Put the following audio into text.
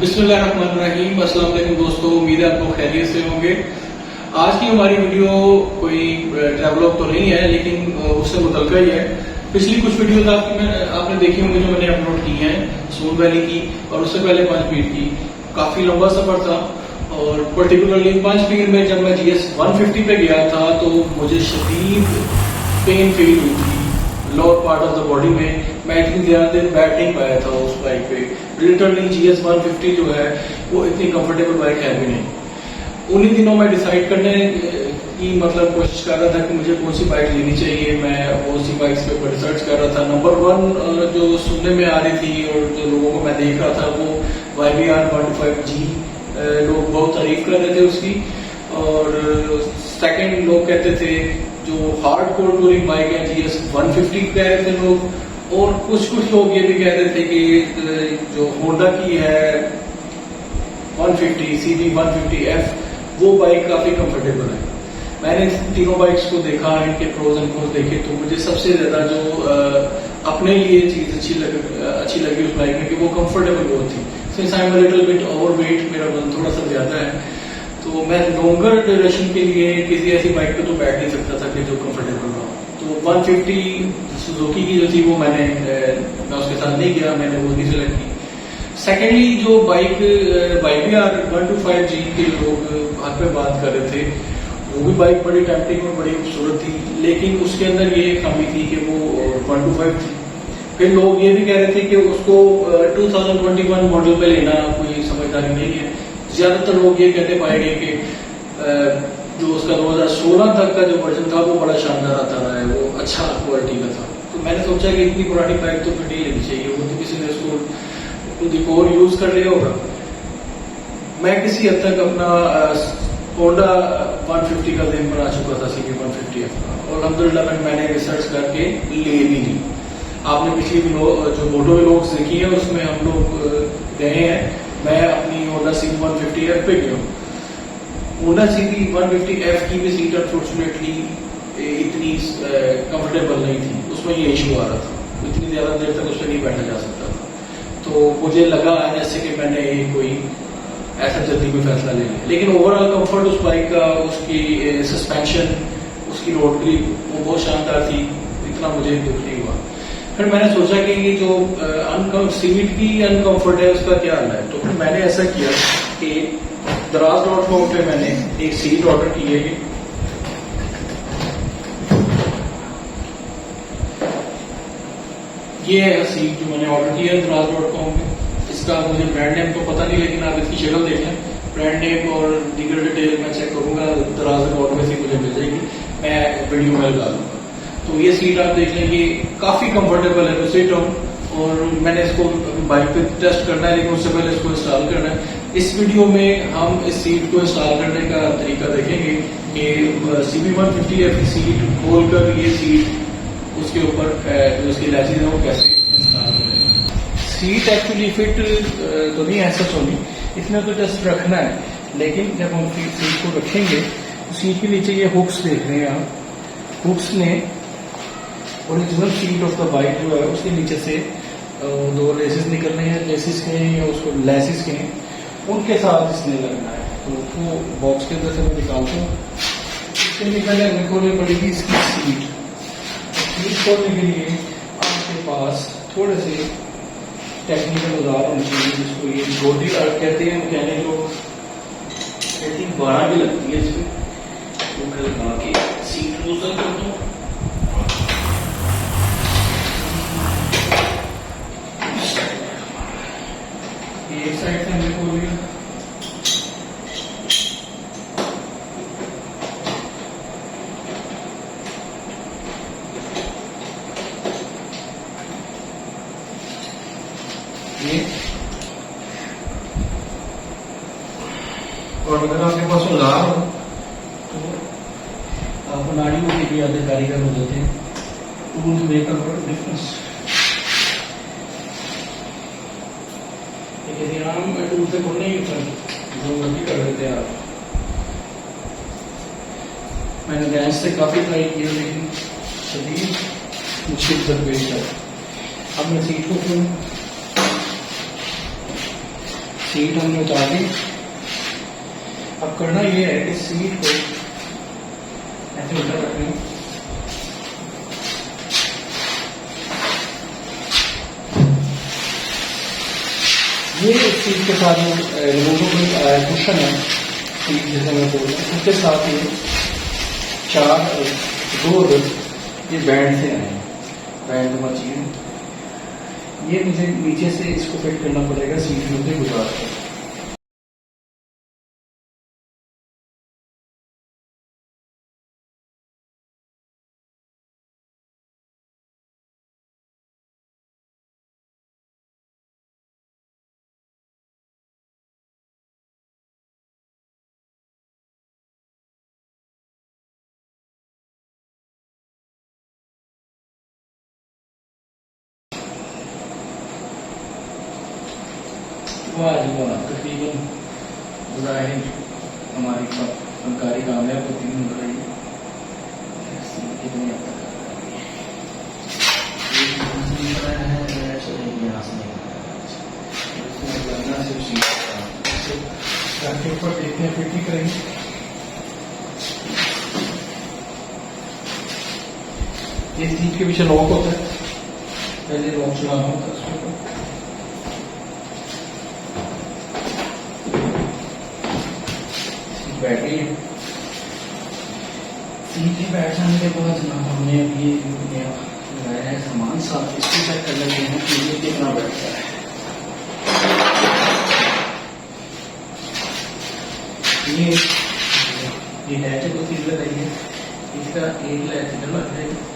बिस्मिल्लाहिर्रहमानिर्रहीम। अस्सलाम वालेकुम दोस्तों, उम्मीद है आप लोग खैरियत से होंगे। आज की हमारी वीडियो कोई ट्रैवलॉग तो नहीं है, लेकिन उससे मुतल्लिक़ ही है। पिछली कुछ वीडियोस आपने देखी होंगी जो मैंने अपलोड की हैं सोन वैली की, और उससे पहले पंचपीर की। काफी लंबा सफर था, और पर्टिकुलरली पंचपीर में जब मैं GS 150 पे गया था तो मुझे शदीद पेन फील हुई थी lower part of the body में। मैं इतनी ज्यादा देर बैठ नहीं पाया था उस बाइक पे। लिटरली GS 150 जो है वो इतनी कंफर्टेबल बाइक है भी नहीं। उन्हीं दिनों मैं डिसाइड करने की कोशिश कर रहा था कि मुझे कौन सी बाइक लेनी चाहिए। मैं बहुत सी बाइक्स पे रिसर्च कर रहा था। नंबर 1 जो सुनने में आ रही थी और जो लोगों को मैं देख रहा था वो YBR 125G, लोग बहुत तारीफ कर रहे थे उसकी। और सेकंड लोग कहते थे जो हार्ड कोर टूरिंग बाइक है GS 150 कह रहे थे लोग, और कुछ लोग ये भी कह रहे थे कि जो होंडा की है 150 CB 150F वो बाइक काफी कंफर्टेबल है। मैंने तीनों बाइक्स को देखा, इनके प्रोज एंड कॉन्स देखे, तो मुझे सबसे ज्यादा जो अपने लिए चीज अच्छी लगी उस बाइक में कि वो कंफर्टेबल बहुत थी। Since I am little bit overweight, मेरा वजन थोड़ा सा ज्यादा है, तो मैं लॉन्गर ड्यूरेशन के लिए किसी ऐसी बाइक पे तो बैठ नहीं सकता था कि जो कंफर्टेबल हो। तो 150 सुजुकी की जो थी वो मैं उसके साथ नहीं गया, मैंने वो नहीं सिलेक्ट की। सेकेंडली जो बाइक YBR 125G के लोग हाथ पे बात कर रहे थे, वो भी बाइक बड़ी टेम्पटिंग और बड़ी खूबसूरत थी, लेकिन उसके अंदर ये खामी थी कि वो 125 थी। फिर लोग ये भी कह रहे थे कि उसको 2021 मॉडल पे लेना कोई समझदारी नहीं है। ज्यादातर लोग ये कहते पाए गए कि जो उसका 2016 तक का जो वर्जन था वो बड़ा शानदार आता रहा है, वो अच्छा क्वालिटी का था। तो मैंने सोचा कि इतनी पुरानी बाइक तो फिर नहीं लेनी चाहिए, वो तो किसी ने उसको खुद एक और यूज कर लिया होगा। मैं किसी हद तक अपना होंडा 150 का ज़हन बना चुका था CB 150F का, और अल्हम्दुलिल्लाह मैंने रिसर्च करके ले भी ली। आपने पिछली जो मोटो व्लॉग्स देखी है उसमें हम लोग गए हैं। मैं अपनी होंडा CB 150F पे गया हूँ। होंडा CB 150F की भी सीट अनफॉर्चुनेटली इतनी कंफर्टेबल नहीं थी, उसमें ये इशू आ रहा था, इतनी ज्यादा देर तक उसमें नहीं बैठा जा सकता था। तो मुझे लगा जैसे कि मैंने कोई ऐसा जल्दी कोई फैसला ले लिया। लेकिन ओवरऑल कंफर्ट उस बाइक का, उसकी सस्पेंशन, उसकी रोड ग्रिप वो बहुत शानदार थी, इतना मुझे दुख नहीं हुआ। फिर मैंने सोचा कि ये जो सीट की अनकंफर्ट है उसका क्या हाल है। तो फिर मैंने ऐसा किया कि Daraz.com पे मैंने एक सीट ऑर्डर की है। ये है सीट जो मैंने ऑर्डर किया है Daraz.com पे। इसका मुझे ब्रांड नेम तो पता नहीं, लेकिन आप इसकी शक्ल देख लें, ब्रांड नेम और दीगर डिटेल मैं चेक करूंगा, Daraz.com से मुझे मिल जाएगी, मैं वीडियो में लगा दूंगा। तो ये सीट आप देख लेंगे, काफी कंफर्टेबल है, तो सीट और मैंने इसको बाइक पे टेस्ट करना है, लेकिन उससे पहले इसको इंस्टॉल करना है। इस वीडियो में हम इस सीट को इंस्टॉल करने का तरीका देखेंगे कि CB 150F की सीट खोलकर ये सीट उसके ऊपर जो इसकी लैचेज है वो कैसे इंस्टॉल करें। सीट एक्चुअली फिट तो नहीं है सच होनी, इसमें तो जस्ट रखना है, लेकिन जब हम सीट को रखेंगे तो सीट के नीचे ये हुक्स देख रहे हैं आप, हुक्स ने original seat of the bike जो है उसके नीचे से 2 लेसेस निकलने हैं, लेसिस के हैं या उसको लेसिस के हैं, उनके साथ इसने लगना है। तो वो बॉक्स के अंदर से मैं निकालता हूँ। इसके लिए पहले हमें खोलनी पड़ेगी इसकी सीट। सीट खोलने के लिए आपके पास थोड़े से टेक्निकल औजार होने चाहिए, जिसको ये गोदी कहते हैं, मैकेनिक लोग कहते हैं 12 भी लगती है इसमें। तो मैं लगा के सीट लूजन करता हूँ। एक साइड से हमने खोल लिया, ये, और अगर आपके पास औजार हो तो आप नाड़ियों के भी आधे कारीगर हो जाते हैं। Tools make a difference. आम टूल से खोलने ही जो गलती कर रहे थे आप। मैंने गैस से काफी ट्राई किया, लेकिन शदीद मुश्किल दरपेश है। अब मैं सीट को खोलूं। सीट हमने उतार दी। अब करना ये है कि सीट को ऐसे उल्टा रखनी है। ये सीट के साथ रिमूवेबल कुशन है, सीट जैसे मैं बोल रहा हूँ, उसके साथ ये दो ये बैंड से आए, बैंड मशीन। ये मुझे नीचे से इसको फिट करना पड़ेगा सीट के ऊपर गुजार कर। वाह जी वाह, तकरीबन ज़ाहिर हमारी फनकारी कामयाब होती नजर रही है। कितनी हद तक के ऊपर देखते हैं, फिट ही करेंगे। ये सीट के पीछे लॉक होता है, पहले लॉक चलाना होता है उसके ऊपर। बैटरी सीट के बैठ जाने के बाद ना हमने अभी लगाया है सामान साथ, इसको चेक कर लेते हैं कि ये कितना बैठता है। ये हैचेबल चीज लगाई है, इसका एक लैच लग जाएगा।